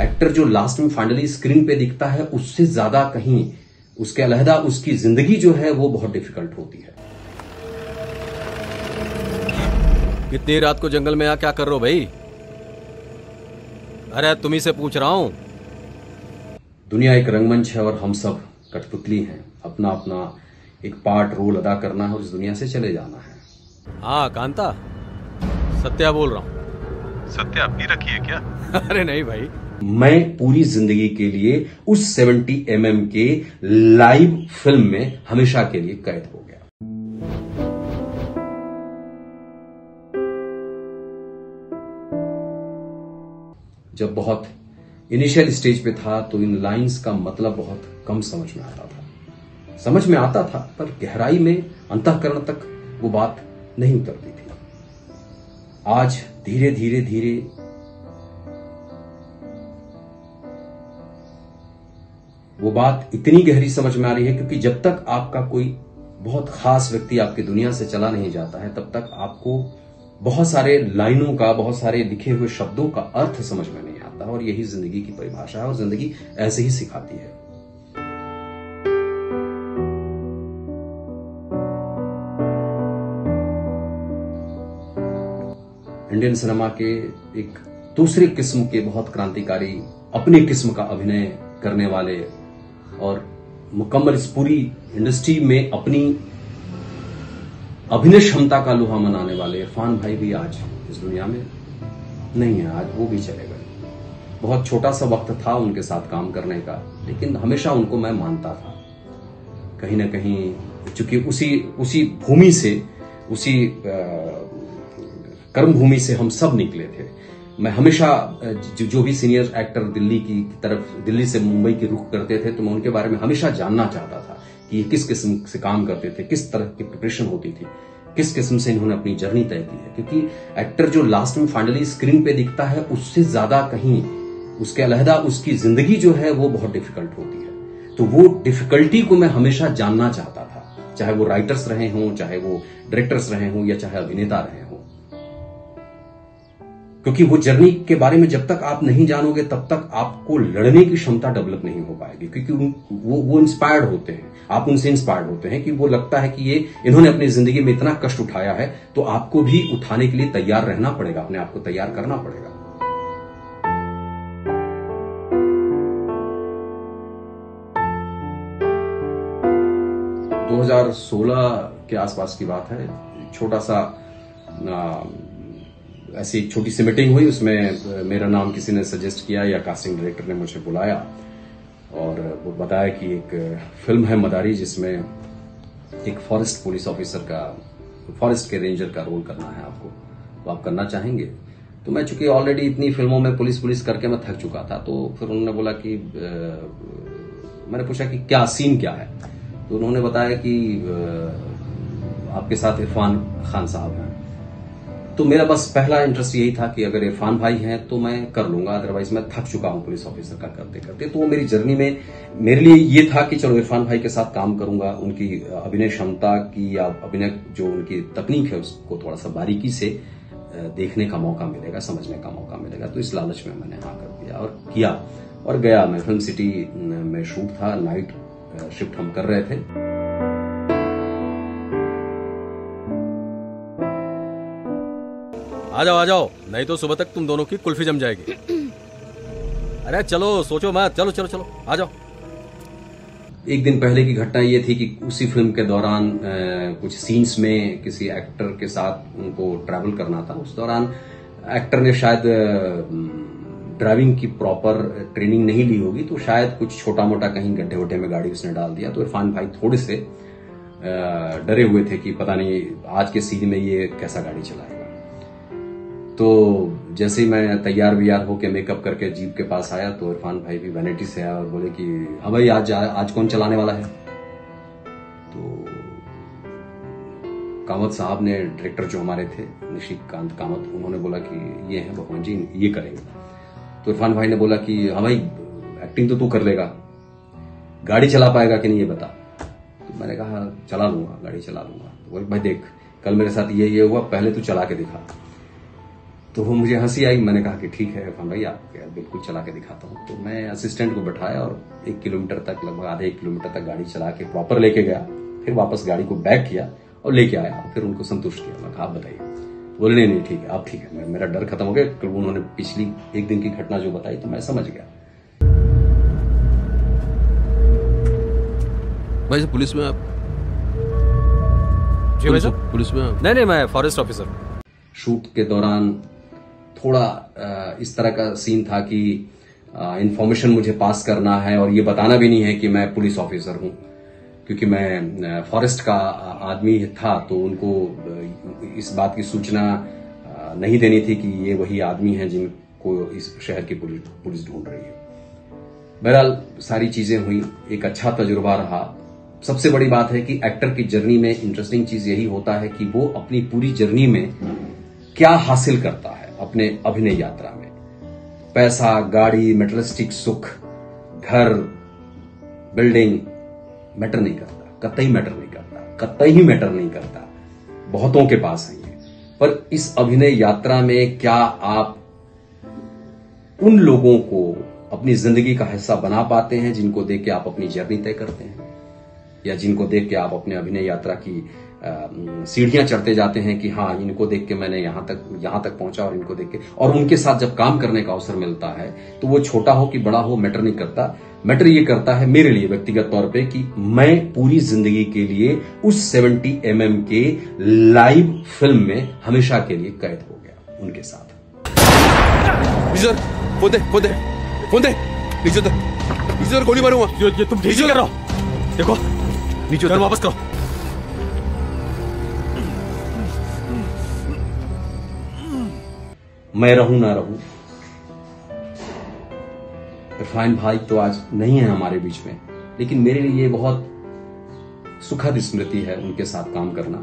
Actor जो last में finally screen पे दिखता है उससे ज्यादा कहीं उसके अलहदा उसकी जिंदगी जो है वो बहुत डिफिकल्ट होती है। इतनी रात को जंगल में क्या कर रहे हो भाई? अरे तुम्ही से पूछ रहा हूं। दुनिया एक रंगमंच है और हम सब कठपुतली हैं। अपना अपना एक पार्ट रोल अदा करना है और इस दुनिया से चले जाना है। हाँ कांता, सत्या बोल रहा हूं। सत्या भी रखी है क्या? अरे नहीं भाई, मैं पूरी जिंदगी के लिए उस 70 mm के लाइव फिल्म में हमेशा के लिए कैद हो गया। जब बहुत इनिशियल स्टेज पे था तो इन लाइंस का मतलब बहुत कम समझ में आता था। समझ में आता था पर गहराई में अंतःकरण तक वो बात नहीं उतरती थी। आज धीरे धीरे धीरे वो बात इतनी गहरी समझ में आ रही है, क्योंकि जब तक आपका कोई बहुत खास व्यक्ति आपकी दुनिया से चला नहीं जाता है तब तक आपको बहुत सारे लाइनों का, बहुत सारे लिखे हुए शब्दों का अर्थ समझ में नहीं आता। और यही जिंदगी की परिभाषा है और जिंदगी ऐसे ही सिखाती है। इंडियन सिनेमा के एक दूसरे किस्म के बहुत क्रांतिकारी, अपनी किस्म का अभिनय करने वाले और मुकम्मल इस पूरी इंडस्ट्री में अपनी अभिनय क्षमता का लोहा मनाने वाले इरफान भाई भी आज इस दुनिया में नहीं है। आज वो भी चले गए। बहुत छोटा सा वक्त था उनके साथ काम करने का, लेकिन हमेशा उनको मैं मानता था। कहीं ना कहीं चूंकि उसी भूमि से, उसी कर्म भूमि से हम सब निकले थे। मैं हमेशा जो भी सीनियर एक्टर दिल्ली की तरफ, दिल्ली से मुंबई की रुख करते थे, तो मैं उनके बारे में हमेशा जानना चाहता था कि ये किस किस्म से काम करते थे, किस तरह की प्रिपरेशन होती थी, किस किस्म से इन्होंने अपनी जर्नी तय की है। क्योंकि एक्टर जो लास्ट में फाइनली स्क्रीन पे दिखता है उससे ज्यादा कहीं उसके अलहदा उसकी जिंदगी जो है वो बहुत डिफिकल्ट होती है। तो वो डिफिकल्टी को मैं हमेशा जानना चाहता था, चाहे वो राइटर्स रहे हों, चाहे वो डायरेक्टर्स रहे हों, या चाहे अभिनेता रहे हों। क्योंकि वो जर्नी के बारे में जब तक आप नहीं जानोगे तब तक आपको लड़ने की क्षमता डेवलप नहीं हो पाएगी। क्योंकि वो इंस्पायर्ड होते हैं, आप उनसे इंस्पायर्ड होते हैं कि वो लगता है कि ये इन्होंने अपनी जिंदगी में इतना कष्ट उठाया है तो आपको भी उठाने के लिए तैयार रहना पड़ेगा, अपने आप को तैयार करना पड़ेगा। दो 2016 के आसपास की बात है। छोटा सा ऐसी एक छोटी सी मीटिंग हुई, उसमें मेरा नाम किसी ने सजेस्ट किया या कास्टिंग डायरेक्टर ने मुझे बुलाया और वो बताया कि एक फिल्म है मदारी, जिसमें एक फॉरेस्ट पुलिस ऑफिसर का, फॉरेस्ट के रेंजर का रोल करना है आपको, तो आप करना चाहेंगे? तो मैं चूंकि ऑलरेडी इतनी फिल्मों में पुलिस करके मैं थक चुका था, तो फिर उन्होंने बोला कि मैंने पूछा कि क्या सीन क्या है, तो उन्होंने बताया कि आपके साथ इरफान खान साहब हैं। तो मेरा बस पहला इंटरेस्ट यही था कि अगर इरफान भाई हैं तो मैं कर लूंगा, अदरवाइज मैं थक चुका हूं पुलिस ऑफिसर का करते करते। तो वो मेरी जर्नी में मेरे लिए ये था कि चलो इरफान भाई के साथ काम करूंगा, उनकी अभिनय क्षमता की या अभिनय जो उनकी तकनीक है उसको थोड़ा सा बारीकी से देखने का मौका मिलेगा, समझने का मौका मिलेगा। तो इस लालच में मैंने हाँ कर दिया और किया और गया। मैं फिल्म सिटी में शूट था, नाइट शिफ्ट हम कर रहे थे। आ जाओ, नहीं तो सुबह तक तुम दोनों की कुल्फी जम जाएगी। अरे चलो, सोचो मत, चलो चलो चलो आ जाओ। एक दिन पहले की घटना ये थी कि उसी फिल्म के दौरान कुछ सीन्स में किसी एक्टर के साथ उनको ट्रैवल करना था। उस दौरान एक्टर ने शायद ड्राइविंग की प्रॉपर ट्रेनिंग नहीं ली होगी, तो शायद कुछ छोटा मोटा कहीं गड्ढे वड्ढे में गाड़ी उसने डाल दिया। तो इरफान भाई थोड़े से डरे हुए थे कि पता नहीं आज के सीन में ये कैसा गाड़ी चलाएगा। तो जैसे ही मैं तैयार व्यार होकर मेकअप करके जीप के पास आया तो इरफान भाई भी वैनिटी से आया और बोले कि हाँ भाई आज कौन चलाने वाला है। तो कामत साहब ने, डायरेक्टर जो हमारे थे निशिकांत कामत, उन्होंने बोला कि ये है भगवान जी, ये करेंगे। तो इरफान भाई ने बोला कि हाँ भाई एक्टिंग तो तू कर लेगा, गाड़ी चला पाएगा कि नहीं ये बता। तो मैंने कहा चला लूंगा, गाड़ी चला लूंगा। तो बोले भाई देख, कल मेरे साथ ये हुआ, पहले तू चला के दिखा। तो वो मुझे हंसी आई। मैंने कहा कि ठीक है इरफान भाई, आप बिल्कुल चला के दिखाता हूँ। तो मैं असिस्टेंट को बैठाया और 1 किलोमीटर तक, लगभग आधे 1 किलोमीटर तक गाड़ी चला के प्रॉपर लेके गया। फिर वापस गाड़ी को बैक किया और लेके आया। फिर उनको संतुष्ट किया। मैं कहा आप बताइए। बोले नहीं ठीक है, आप ठीक है। मेरा डर खत्म हो गया क्योंकि उन्होंने पिछली 1 दिन की घटना जो बताई तो मैं समझ गया। भाई साहब पुलिस में आप? जी भाई साहब, पुलिस में आप? नहीं मैं फॉरेस्ट ऑफिसर। शूट के दौरान थोड़ा इस तरह का सीन था कि इंफॉर्मेशन मुझे पास करना है और ये बताना भी नहीं है कि मैं पुलिस ऑफिसर हूं, क्योंकि मैं फॉरेस्ट का आदमी था। तो उनको इस बात की सूचना नहीं देनी थी कि ये वही आदमी है जिनको इस शहर की पुलिस ढूंढ रही है। बहरहाल सारी चीजें हुई, एक अच्छा तजुर्बा रहा। सबसे बड़ी बात है कि एक्टर की जर्नी में इंटरेस्टिंग चीज यही होता है कि वो अपनी पूरी जर्नी में क्या हासिल करता है अपने अभिनय यात्रा में। पैसा, गाड़ी, मेटेरियलिस्टिक सुख, घर, बिल्डिंग मैटर नहीं करता, कतई मैटर नहीं करता, कतई ही मैटर नहीं करता। बहुतों के पास है ये। पर इस अभिनय यात्रा में क्या आप उन लोगों को अपनी जिंदगी का हिस्सा बना पाते हैं जिनको देख के आप अपनी जर्नी तय करते हैं, या जिनको देख के आप अपने अभिनय यात्रा की सीढ़ियां चढ़ते जाते हैं कि हाँ इनको देख के मैंने यहां तक पहुंचा, और इनको देख के, और उनके साथ जब काम करने का अवसर मिलता है तो वो छोटा हो कि बड़ा हो मैटर नहीं करता। मैटर ये करता है मेरे लिए व्यक्तिगत तौर पे कि मैं पूरी जिंदगी के लिए उस 70 mm के लाइव फिल्म में हमेशा के लिए कैद हो गया उनके साथ। फोन दे नीचे गोली मारूंगा। ये तुम ठीक कर रहे हो? देखो नीचे उतर, वापस करो। मैं रहूं ना रहूं, इरफान भाई तो आज नहीं है हमारे बीच में, लेकिन मेरे लिए ये बहुत सुखद स्मृति है उनके साथ काम करना।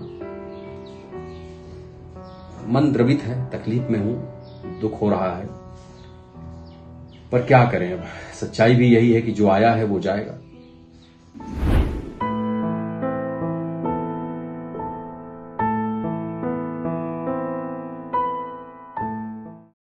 मन द्रवित है, तकलीफ में हूं, दुख हो रहा है, पर क्या करें। अब सच्चाई भी यही है कि जो आया है वो जाएगा।